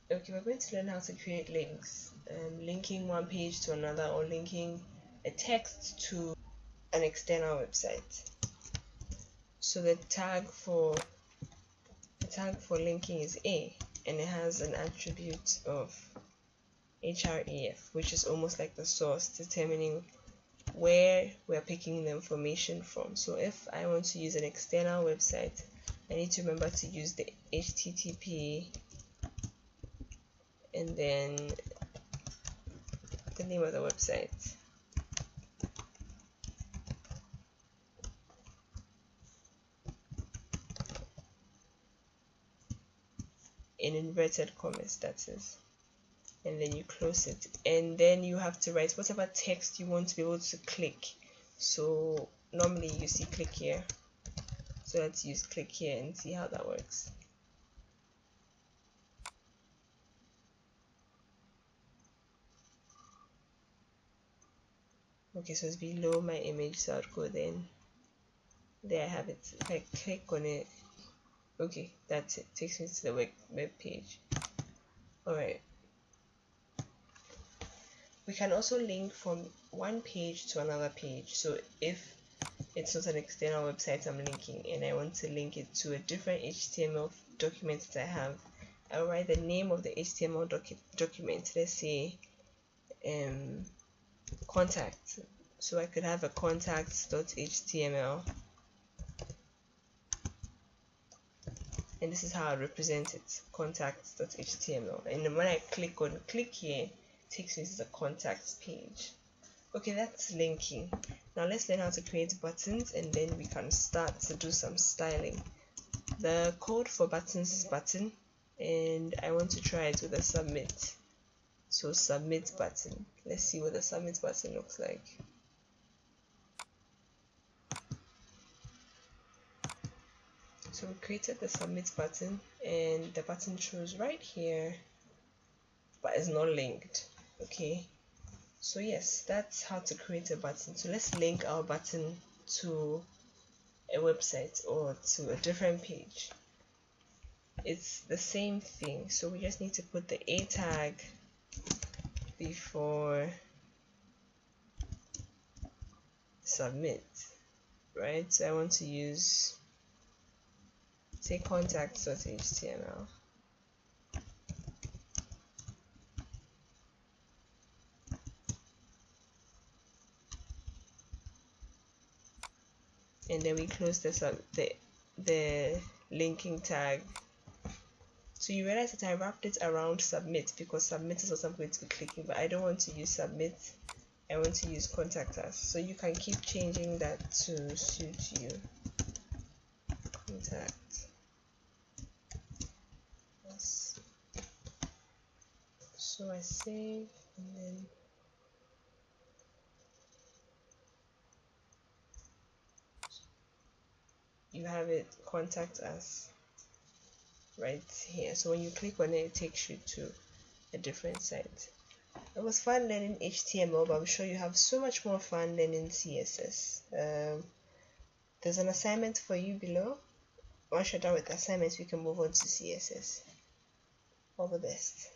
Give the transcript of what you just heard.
Okay, we're going to learn how to create links, linking one page to another or linking a text to an external website. So the tag for linking is A, and it has an attribute of href, which is almost like the source, determining where we're picking the information from. So if I want to use an external website, I need to remember to use the http and then the name of the website. In inverted commas, that is. And then you close it, and then you have to write whatever text you want to be able to click. So normally you see click here, so let's use click here and see how that works. Okay, so it's below my image, so I'll go then. There I have it. If I click on it, okay, that's it. Takes me to the web page. Alright, we can also link from one page to another page. So if it's not an external website I'm linking and I want to link it to a different HTML document that I have, I'll write the name of the HTML document. Let's say contact. So I could have a contacts.html, and this is how I represent it, contacts.html. And when I click here, it takes me to the contacts page. Okay, that's linking. Now let's learn how to create buttons, and then we can start to do some styling. The code for buttons is button, and I want to try it with a submit. So submit button. Let's see what the submit button looks like. So we created the submit button, and the button shows right here, but it's not linked. Okay, so yes, that's how to create a button. So let's link our button to a website or to a different page. It's the same thing, so we just need to put the a tag before submit, right? So I want to use, say, contacts.html. And then we close the linking tag. So you realize that I wrapped it around submit because submit is what I'm going to be clicking, but I don't want to use submit. I want to use contact us. So you can keep changing that to suit you. Contact us. So I save, and then you have it, contact us, right here. So when you click on it, it takes you to a different site. It was fun learning HTML, but I'm sure you have so much more fun learning CSS. There's an assignment for you below. Once you're done with assignments, we can move on to CSS. All the best.